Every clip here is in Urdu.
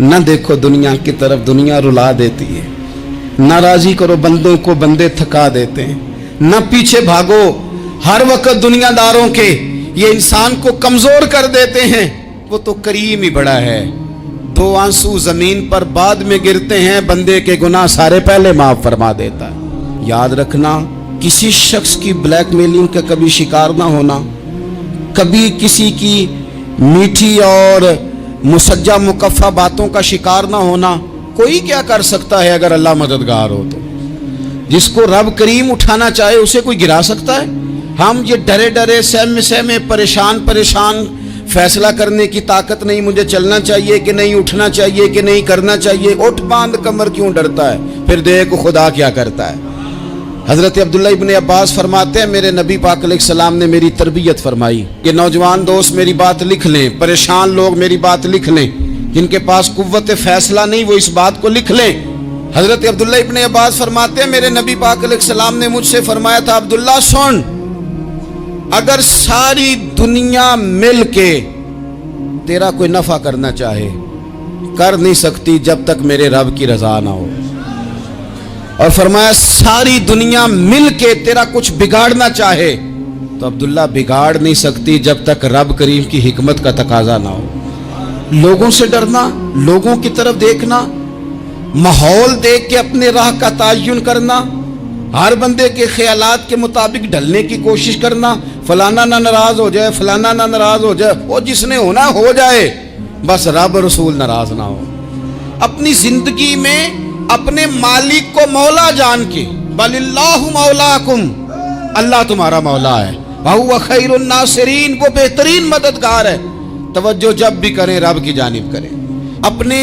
نہ دیکھو دنیا کی طرف، دنیا رلا دیتی ہے، نہ راضی کرو بندوں کو، بندے تھکا دیتے ہیں، نہ پیچھے بھاگو ہر وقت دنیا داروں کے، یہ انسان کو کمزور کر دیتے ہیں۔ وہ تو کریم ہی بڑا ہے، 2 آنسو زمین پر بعد میں گرتے ہیں، بندے کے گناہ سارے پہلے معاف فرما دیتا ہے۔ یاد رکھنا، کسی شخص کی بلیک میلنگ کا کبھی شکار نہ ہونا، کبھی کسی کی میٹھی اور مسجع مکفہ باتوں کا شکار نہ ہونا۔ کوئی کیا کر سکتا ہے اگر اللہ مددگار ہو تو؟ جس کو رب کریم اٹھانا چاہے اسے کوئی گرا سکتا ہے؟ ہم یہ ڈرے ڈرے سہمے سہمے پریشان فیصلہ کرنے کی طاقت نہیں، مجھے چلنا چاہیے کہ نہیں، اٹھنا چاہیے کہ نہیں، کرنا چاہیے، اٹھ باندھ کمر کیوں ڈرتا ہے؟ پھر دیکھ خدا کیا کرتا ہے۔ حضرت عبداللہ ابن عباس فرماتے ہیں میرے نبی پاک علیہ السلام نے میری تربیت فرمائی کہ نوجوان دوست میری بات لکھ لیں، پریشان لوگ میری بات لکھ لیں، جن کے پاس قوت فیصلہ نہیں وہ اس بات کو لکھ لیں۔ حضرت عبداللہ ابن عباس فرماتے ہیں میرے نبی پاک علیہ السلام نے مجھ سے فرمایا تھا عبداللہ سن، اگر ساری دنیا مل کے تیرا کوئی نفع کرنا چاہے کر نہیں سکتی جب تک میرے رب کی رضا نہ ہو، اور فرمایا ساری دنیا مل کے تیرا کچھ بگاڑنا چاہے تو عبداللہ بگاڑ نہیں سکتی جب تک رب کریم کی حکمت کا تقاضا نہ ہو۔ لوگوں سے ڈرنا، لوگوں کی طرف دیکھنا، ماحول دیکھ کے اپنے راہ کا تعین کرنا، ہر بندے کے خیالات کے مطابق ڈھلنے کی کوشش کرنا، فلانا نہ ناراض ہو جائے، فلانا نہ ناراض ہو جائے، وہ جس نے ہونا ہو جائے، بس رب رسول ناراض نہ ہو۔ اپنی زندگی میں اپنے مالک کو مولا جان کے، بل اللہ مولاکم، اللہ تمہارا مولا ہے، وہو خیر الناصرین، وہ بہترین مددگار ہے۔ توجہ جب بھی کریں رب کی جانب کریں، اپنے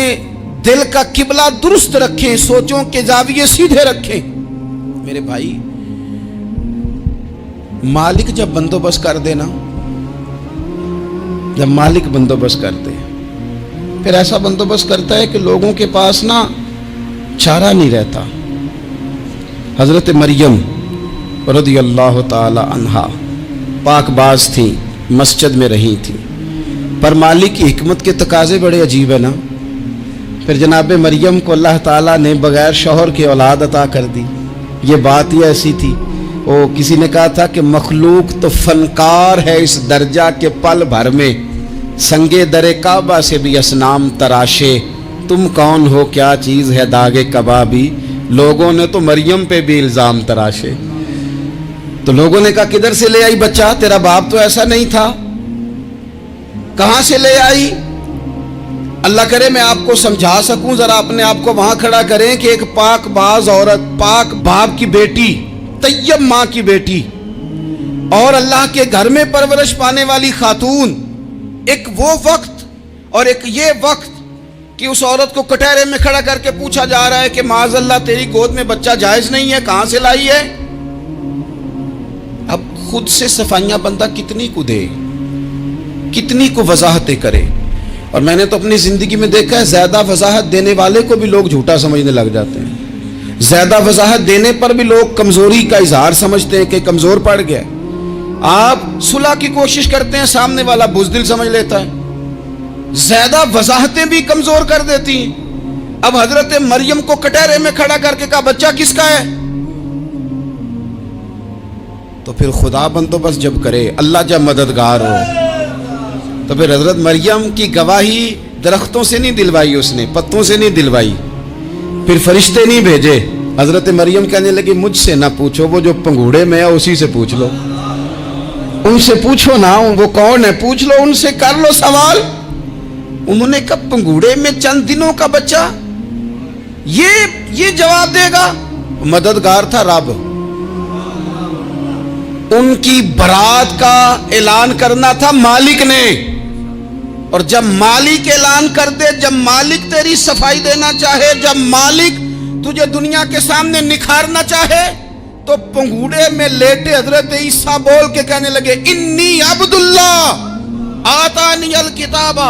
دل کا قبلہ درست رکھیں، سوچوں کے زاویے سیدھے رکھیں۔ میرے بھائی، مالک جب بندوبست کر دے نا، جب مالک بندوبست کر دے پھر ایسا بندوبست کرتا ہے کہ لوگوں کے پاس نا چارہ نہیں رہتا۔ حضرت مریم رضی اللہ تعالی عنہا پاک باز تھیں، مسجد میں رہی تھیں، پر مالک کی حکمت کے تقاضے بڑے عجیب ہے نا۔ پھر جناب مریم کو اللہ تعالیٰ نے بغیر شوہر کے اولاد عطا کر دی۔ یہ بات ہی ایسی تھی، وہ کسی نے کہا تھا کہ مخلوق تو فنکار ہے اس درجہ کے پل بھر میں سنگے در کعبہ سے بھی اصنام تراشے، تم کون ہو کیا چیز ہے داغے کبابی، لوگوں نے تو مریم پہ بھی الزام تراشے۔ تو لوگوں نے کہا کدھر سے لے آئی بچہ، تیرا باپ تو ایسا نہیں تھا، کہاں سے لے آئی؟ اللہ کرے میں آپ کو سمجھا سکوں، ذرا اپنے آپ کو وہاں کھڑا کریں کہ ایک پاک باز عورت، پاک باپ کی بیٹی، طیب ماں کی بیٹی، اور اللہ کے گھر میں پرورش پانے والی خاتون، ایک وہ وقت اور ایک یہ وقت کہ اس عورت کو کٹہرے میں کھڑا کر کے پوچھا جا رہا ہے کہ معاذ اللہ تیری گود میں بچہ جائز نہیں ہے، کہاں سے لائی ہے؟ اب خود سے صفائیاں بندہ کتنی کو دے، کتنی کو وضاحتیں کرے۔ اور میں نے تو اپنی زندگی میں دیکھا ہے زیادہ وضاحت دینے والے کو بھی لوگ جھوٹا سمجھنے لگ جاتے ہیں، زیادہ وضاحت دینے پر بھی لوگ کمزوری کا اظہار سمجھتے ہیں کہ کمزور پڑ گیا۔ آپ صلح کی کوشش کرتے ہیں، سامنے والا بزدل سمجھ لیتا ہے، زیادہ وضاحتیں بھی کمزور کر دیتی ہیں۔ اب حضرت مریم کو کٹہرے میں کھڑا کر کے کہا بچہ کس کا ہے؟ تو پھر خدا بندوبست جب کرے، اللہ جب مددگار ہو، تو پھر حضرت مریم کی گواہی درختوں سے نہیں دلوائی، اس نے پتوں سے نہیں دلوائی، پھر فرشتے نہیں بھیجے۔ حضرت مریم کہنے لگی مجھ سے نہ پوچھو، وہ جو پنگوڑے میں ہے اسی سے پوچھ لو، ان سے پوچھو نا، وہ کون ہے پوچھ لو، ان سے کر لو سوال۔ انہوں نے کہا پنگوڑے میں چند دنوں کا بچہ یہ جواب دے گا؟ مددگار تھا رب، ان کی برات کا اعلان کرنا تھا مالک نے، اور جب مالک اعلان کر دے، جب مالک تیری صفائی دینا چاہے، جب مالک تجھے دنیا کے سامنے نکھارنا چاہے، تو پنگوڑے میں لیٹے حضرت عیسیٰ بول کے کہنے لگے انی عبداللہ آتانی الکتاب،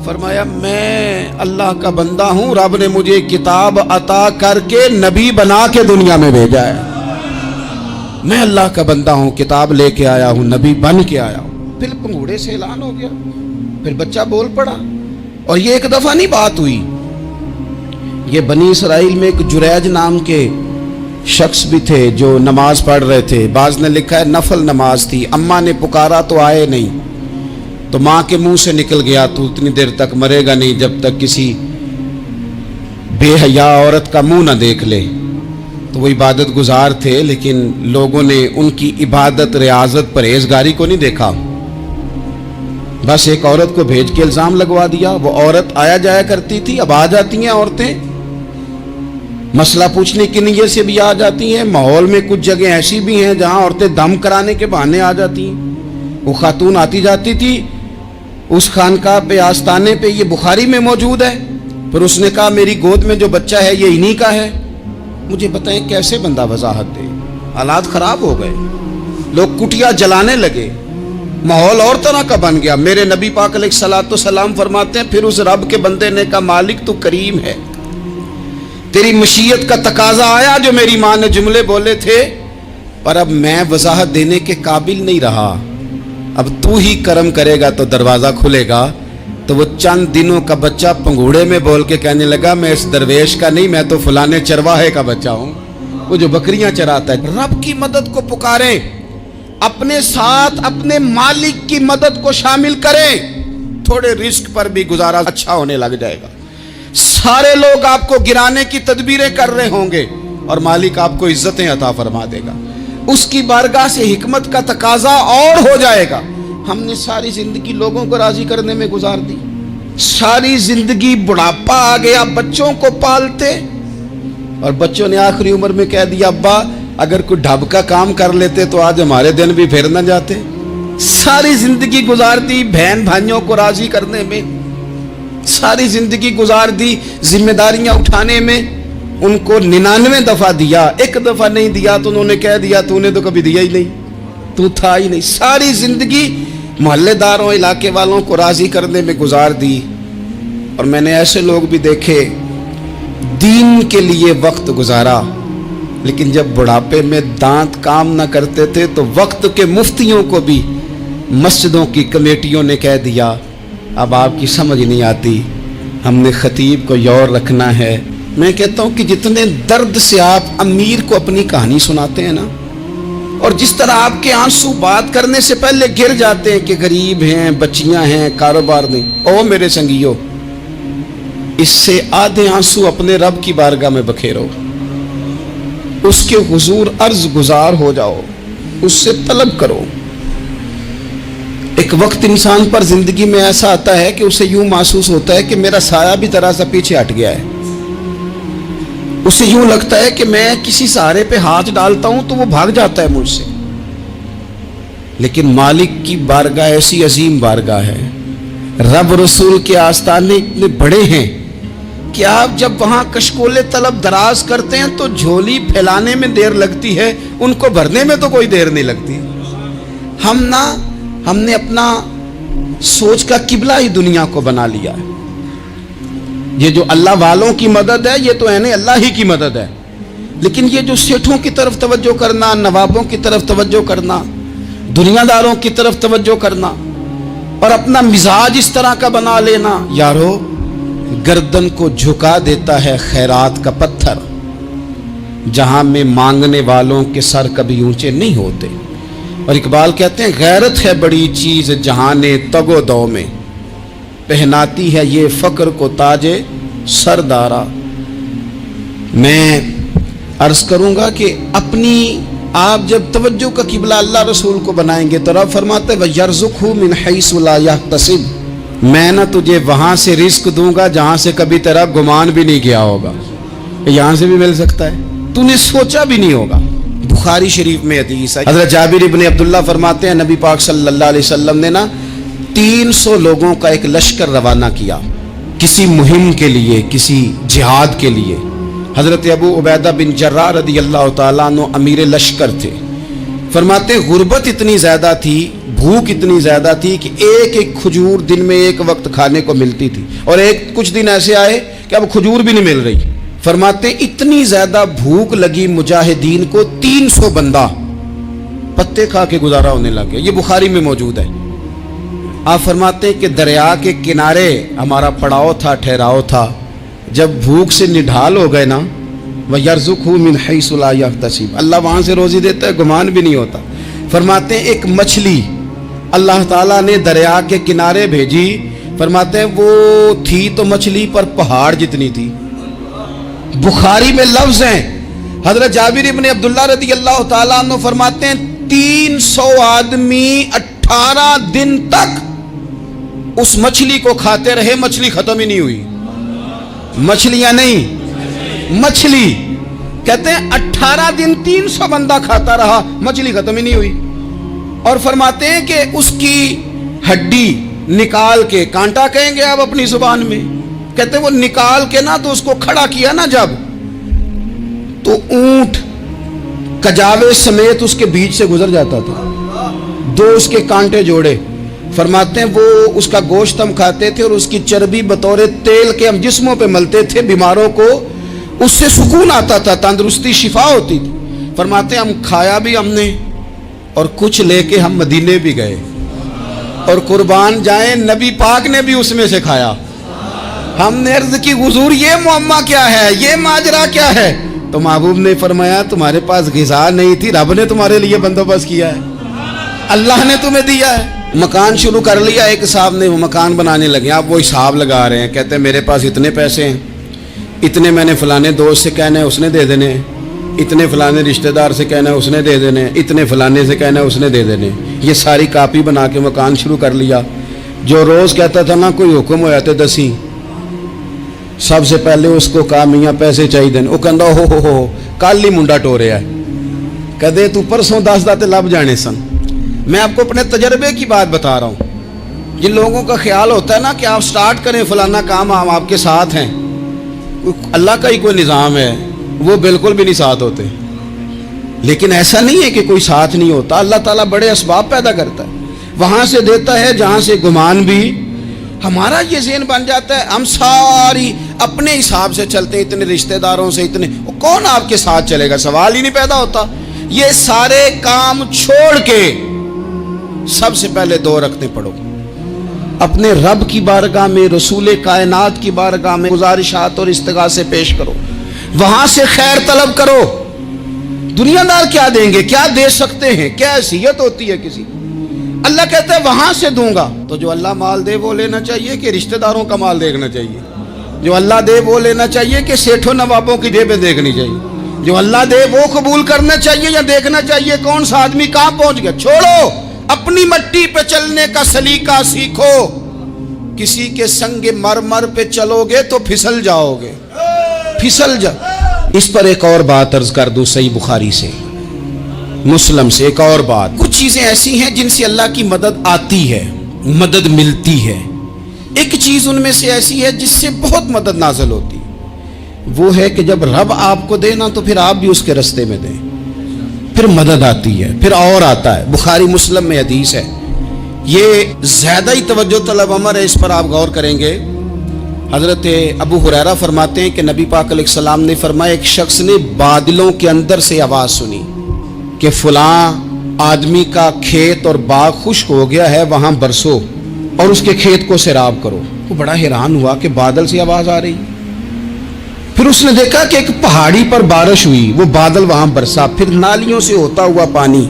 فرمایا میں اللہ کا بندہ ہوں، رب نے مجھے کتاب عطا کر کے نبی بنا کے دنیا میں بھیجا ہے، میں اللہ کا بندہ ہوں، کتاب لے کے آیا ہوں، نبی بن کے آیا ہوں۔ پھر پنگوڑے سے اعلان ہو گیا، پھر بچہ بول پڑا، اور یہ ایک دفعہ نہیں بات ہوئی، یہ بنی اسرائیل میں ایک جریج نام کے شخص بھی تھے جو نماز پڑھ رہے تھے. بعض نے لکھا ہے نفل نماز تھی. اماں نے پکارا تو آئے نہیں, تو ماں کے منہ سے نکل گیا تو اتنی دیر تک مرے گا نہیں جب تک کسی بے حیا عورت کا منہ نہ دیکھ لے. تو وہ عبادت گزار تھے, لیکن لوگوں نے ان کی عبادت, ریاضت, پرہیزگاری کو نہیں دیکھا. بس ایک عورت کو بھیج کے الزام لگوا دیا. وہ عورت آیا جایا کرتی تھی, اب آ جاتی ہیں عورتیں, مسئلہ پوچھنے کی نیت سے بھی آ جاتی ہیں. ماحول میں کچھ جگہ ایسی بھی ہیں جہاں عورتیں دم کرانے کے بہانے آ جاتی ہیں. وہ خاتون آتی جاتی تھی اس خانقاہ پہ, آستانے پہ, یہ بخاری میں موجود ہے. پھر اس نے کہا میری گود میں جو بچہ ہے یہ انہی کا ہے. مجھے بتائیں کیسے بندہ وضاحت دے. حالات خراب ہو گئے, لوگ کٹیا جلانے لگے, ماحول اور طرح کا بن گیا. میرے نبی پاک علیہ الصلوۃ والسلام فرماتے ہیں پھر اس رب کے بندے نے کہا مالک تو کریم ہے, تیری مشیت کا تقاضا آیا جو میری ماں نے جملے بولے تھے, پر اب میں وضاحت دینے کے قابل نہیں رہا, اب تو ہی کرم کرے گا تو دروازہ کھلے گا. تو وہ چند دنوں کا بچہ پنگوڑے میں بول کے کہنے لگا میں اس درویش کا نہیں, میں تو فلانے چرواہے کا بچہ ہوں, وہ جو بکریاں چراتا ہے. رب کی مدد کو پکاریں, اپنے ساتھ اپنے مالک کی مدد کو شامل کریں, تھوڑے رزق پر بھی گزارا اچھا ہونے لگ جائے گا. سارے لوگ آپ کو گرانے کی تدبیریں کر رہے ہوں گے اور مالک آپ کو عزتیں عطا فرما دے گا. اس کی بارگاہ سے حکمت کا تقاضا اور ہو جائے گا. ہم نے ساری زندگی لوگوں کو راضی کرنے میں گزار دی, ساری زندگی بڑھاپا آ گیا بچوں کو پالتے, اور بچوں نے آخری عمر میں کہہ دیا ابا اگر کوئی ڈھب کا کام کر لیتے تو آج ہمارے دن بھی پھر نہ جاتے. ساری زندگی گزار دی بہن بھائیوں کو راضی کرنے میں, ساری زندگی گزار دی ذمہ داریاں اٹھانے میں. ان کو 99 دفعہ دیا, ایک دفعہ نہیں دیا تو انہوں نے کہہ دیا تو نے تو کبھی دیا ہی نہیں, تو تھا ہی نہیں. ساری زندگی محلے داروں, علاقے والوں کو راضی کرنے میں گزار دی. اور میں نے ایسے لوگ بھی دیکھے دین کے لیے وقت گزارا, لیکن جب بڑھاپے میں دانت کام نہ کرتے تھے تو وقت کے مفتیوں کو بھی مسجدوں کی کمیٹیوں نے کہہ دیا اب آپ کی سمجھ نہیں آتی, ہم نے خطیب کو یور رکھنا ہے. میں کہتا ہوں کہ جتنے درد سے آپ امیر کو اپنی کہانی سناتے ہیں نا, اور جس طرح آپ کے آنسو بات کرنے سے پہلے گر جاتے ہیں کہ غریب ہیں, بچیاں ہیں, کاروبار نہیں, او میرے سنگیو, اس سے آدھے آنسو اپنے رب کی بارگاہ میں بکھیرو, اس کے حضور عرض گزار ہو جاؤ, اس سے طلب کرو. ایک وقت انسان پر زندگی میں ایسا آتا ہے کہ اسے یوں محسوس ہوتا ہے کہ میرا سایہ بھی ذرا سا پیچھے ہٹ گیا ہے. اسے یوں لگتا ہے کہ میں کسی سہارے پہ ہاتھ ڈالتا ہوں تو وہ بھاگ جاتا ہے مجھ سے. لیکن مالک کی بارگاہ ایسی عظیم بارگاہ ہے, رب رسول کے آستانے اتنے بڑے ہیں کہ آپ جب وہاں کشکول طلب دراز کرتے ہیں تو جھولی پھیلانے میں دیر لگتی ہے, ان کو بھرنے میں تو کوئی دیر نہیں لگتی. ہم نے اپنا سوچ کا قبلہ ہی دنیا کو بنا لیا ہے. یہ جو اللہ والوں کی مدد ہے یہ تو ہے نہیں, اللہ ہی کی مدد ہے. لیکن یہ جو سیٹھوں کی طرف توجہ کرنا, نوابوں کی طرف توجہ کرنا, دنیا داروں کی طرف توجہ کرنا, اور اپنا مزاج اس طرح کا بنا لینا, یارو گردن کو جھکا دیتا ہے خیرات کا پتھر, جہاں میں مانگنے والوں کے سر کبھی اونچے نہیں ہوتے. اور اقبال کہتے ہیں غیرت ہے بڑی چیز جہانے تگ و دو میں, پہناتی ہے یہ فقر کو تاج سردارا. میں عرض کروں گا کہ اپنی آپ جب توجہ کا قبلہ اللہ رسول کو بنائیں گے تو رب فرماتے ہیں وَيَرْزُقْهُ مِنْ حَيْثُ لَا يَحْتَسِبُ, میں نہ تجھے وہاں سے رزق دوں گا جہاں سے کبھی تیرا گمان بھی نہیں کیا ہوگا. یہاں سے بھی مل سکتا ہے, تو نے سوچا بھی نہیں ہوگا. بخاری شریف میں حدیث ہے, حضرت جابر ابن عبداللہ فرماتے ہیں نبی پاک صلی اللہ علیہ وسلم نے 300 لوگوں کا ایک لشکر روانہ کیا کسی مہم کے لیے, کسی جہاد کے لیے. حضرت ابو عبیدہ بن جراح رضی اللہ تعالیٰ عنہ امیر لشکر تھے. فرماتے غربت اتنی زیادہ تھی, بھوک اتنی زیادہ تھی کہ ایک ایک کھجور دن میں ایک وقت کھانے کو ملتی تھی, اور کچھ دن ایسے آئے کہ اب کھجور بھی نہیں مل رہی. فرماتے اتنی زیادہ بھوک لگی مجاہدین کو 300 بندہ پتے کھا کے گزارا ہونے لگے. یہ بخاری میں موجود ہے. آپ فرماتے ہیں کہ دریا کے کنارے ہمارا پڑاؤ تھا, ٹھہراؤ تھا, جب بھوک سے نڈھال ہو گئے نا، وَيَرْزُقْهُ مِنْ حَيْثُ لَا يَحْتَسِبُ، اللہ وہاں سے روزی دیتا ہے، گمان بھی نہیں ہوتا۔ فرماتے ہیں ایک مچھلی اللہ تعالیٰ نے دریا کے کنارے بھیجی، فرماتے ہیں وہ تھی تو مچھلی پر پہاڑ جتنی تھی۔ بخاری میں لفظ ہیں، حضرت جابر ابن عبداللہ رضی اللہ تعالیٰ عنہ فرماتے ہیں 300 آدمی 18 دن تک اس مچھلی کو کھاتے رہے، مچھلی ختم ہی نہیں ہوئی۔ مچھلیاں نہیں، مچھلی کہتے ہیں 18 دن 300 بندہ کھاتا رہا، مچھلی ختم ہی نہیں ہوئی۔ اور فرماتے ہیں کہ اس کی ہڈی نکال کے، کانٹا کہیں گے آپ اپنی زبان میں، کہتے ہیں وہ نکال کے نا تو اس کو کھڑا کیا نا جب، تو اونٹ کجاوے سمیت اس کے بیچ سے گزر جاتا تھا، دو اس کے کانٹے جوڑے۔ فرماتے ہیں وہ اس کا گوشت ہم کھاتے تھے اور اس کی چربی بطور تیل کے ہم جسموں پہ ملتے تھے، بیماروں کو اس سے سکون آتا تھا، تندرستی شفا ہوتی تھی۔ فرماتے ہیں ہم کھایا بھی ہم نے اور کچھ لے کے ہم مدینے بھی گئے، اور قربان جائیں نبی پاک نے بھی اس میں سے کھایا۔ ہم نے عرض کی حضور یہ معمہ کیا ہے، یہ ماجرا کیا ہے؟ تو محبوب نے فرمایا تمہارے پاس غذا نہیں تھی، رب نے تمہارے لیے بندوبست کیا ہے، اللہ نے تمہیں دیا ہے۔ مکان شروع کر لیا، ایک صاحب نے وہ مکان بنانے لگے، آپ وہ حساب لگا رہے ہیں، کہتے ہیں میرے پاس اتنے پیسے ہیں، اتنے میں نے فلانے دوست سے کہنا ہے اس نے دے دینے، اتنے فلانے رشتہ دار سے کہنا ہے اس نے دے دینے، اتنے فلانے سے کہنا ہے اس نے دے دینے۔ یہ ساری کاپی بنا کے مکان شروع کر لیا۔ جو روز کہتا تھا نا کوئی حکم ہو جاتے دسی، سب سے پہلے اس کو کہا میاں پیسے چاہیے دین، وہ کہندا ہو کل ہی منڈا ٹوریا ہے، کدے تو پرسوں دس داتے لب جانے سن۔ میں آپ کو اپنے تجربے کی بات بتا رہا ہوں۔ جن لوگوں کا خیال ہوتا ہے نا کہ آپ سٹارٹ کریں فلانا کام، ہم آپ کے ساتھ ہیں، اللہ کا ہی کوئی نظام ہے، وہ بالکل بھی نہیں ساتھ ہوتے۔ لیکن ایسا نہیں ہے کہ کوئی ساتھ نہیں ہوتا، اللہ تعالیٰ بڑے اسباب پیدا کرتا ہے، وہاں سے دیتا ہے جہاں سے گمان بھی۔ ہمارا یہ ذہن بن جاتا ہے ہم ساری اپنے حساب سے چلتے ہیں، اتنے رشتہ داروں سے، اتنے، کون آپ کے ساتھ چلے گا؟ سوال ہی نہیں پیدا ہوتا۔ یہ سارے کام چھوڑ کے سب سے پہلے 2 رکعتیں پڑھو، اپنے رب کی بارگاہ میں، رسول کائنات کی بارگاہ میں گزارشات اور استغاثے پیش کرو، وہاں سے خیر طلب کرو۔ دنیا دار کیا دیں گے، کیا دے سکتے ہیں، کیا حیثیت ہوتی ہے کسی؟ اللہ کہتا ہے وہاں سے دوں گا۔ تو جو اللہ مال دے وہ لینا چاہیے کہ رشتہ داروں کا مال دیکھنا چاہیے؟ جو اللہ دے وہ لینا چاہیے کہ سیٹھوں نوابوں کی جیبیں دیکھنی چاہیے؟ جو اللہ دے وہ قبول کرنا چاہیے یا دیکھنا چاہیے کون سا آدمی کہاں پہنچ گیا؟ چھوڑو، اپنی مٹی پہ چلنے کا سلیقہ سیکھو۔ کسی کے سنگ مرمر پہ چلو گے تو پھسل جاؤ گے، پھسل جاؤ۔ اس پر ایک اور بات عرض کر دوں، صحیح بخاری سے، مسلم سے ایک اور بات۔ کچھ چیزیں ایسی ہیں جن سے اللہ کی مدد آتی ہے، مدد ملتی ہے۔ ایک چیز ان میں سے ایسی ہے جس سے بہت مدد نازل ہوتی، وہ ہے کہ جب رب آپ کو دے نا تو پھر آپ بھی اس کے رستے میں دیں، پھر مدد آتی ہے، پھر اور آتا ہے۔ بخاری مسلم میں حدیث ہے، یہ زیادہ ہی توجہ طلب امر ہے، اس پر آپ غور کریں گے۔ حضرت ابو ہریرہ فرماتے ہیں کہ نبی پاک علیہ السلام نے فرمایا ایک شخص نے بادلوں کے اندر سے آواز سنی کہ فلاں آدمی کا کھیت اور باغ خشک ہو گیا ہے، وہاں برسو اور اس کے کھیت کو سیراب کرو۔ وہ بڑا حیران ہوا کہ بادل سے آواز آ رہی، پھر اس نے دیکھا کہ ایک پہاڑی پر بارش ہوئی، وہ بادل وہاں برسا، پھر نالیوں سے ہوتا ہوا پانی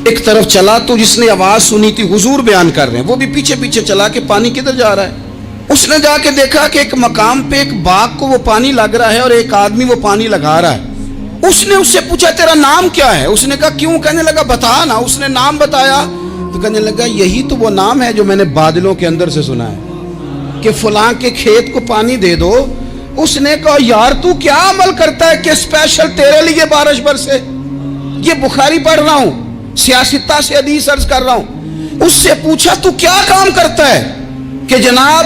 ایک طرف چلا۔ تو جس نے آواز سنی تھی، حضور بیان کر رہے ہیں، وہ بھی پیچھے پیچھے چلا کہ پانی کدھر جا رہا ہے۔ اس نے جا کے دیکھا کہ ایک مقام پہ ایک باغ کو وہ پانی لگ رہا ہے اور ایک آدمی وہ پانی لگا رہا ہے۔ اس نے اس سے پوچھا تیرا نام کیا ہے؟ اس نے کہا کیوں؟ کہنے لگا بتا نا۔ اس نے نام بتایا تو کہنے لگا یہی تو وہ نام ہے جو میں نے بادلوں کے اندر سے سنا ہے کہ فلاں کے کھیت کو پانی دے دو۔ اس نے کہا یار تو کیا عمل کرتا ہے کہ اسپیشل تیرے لیے بارش برسے؟ یہ بخاری پڑھ رہا ہوں، سیاستہ سے حدیث عرض کر رہا ہوں۔ اس سے پوچھا تو کیا کام کرتا ہے کہ جناب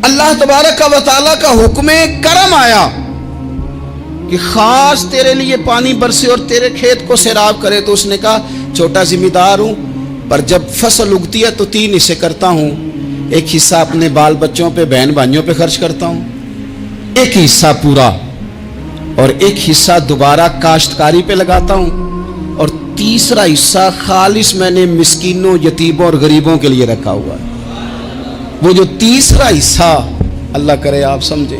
اللہ تبارک و تعالیٰ کا حکم کرم آیا کہ خاص تیرے لیے پانی برسے اور تیرے کھیت کو سیراب کرے؟ تو اس نے کہا چھوٹا ذمہ دار ہوں، پر جب فصل اگتی ہے تو 3 حصے کرتا ہوں، ایک حصہ اپنے بال بچوں پہ، بہن بھائیوں پہ خرچ کرتا ہوں، ایک حصہ پورا، اور ایک حصہ دوبارہ کاشتکاری پہ لگاتا ہوں، اور تیسرا حصہ خالص میں نے مسکینوں، یتیموں اور غریبوں کے لیے رکھا ہوا ہے۔ وہ جو تیسرا حصہ، اللہ کرے آپ سمجھیں،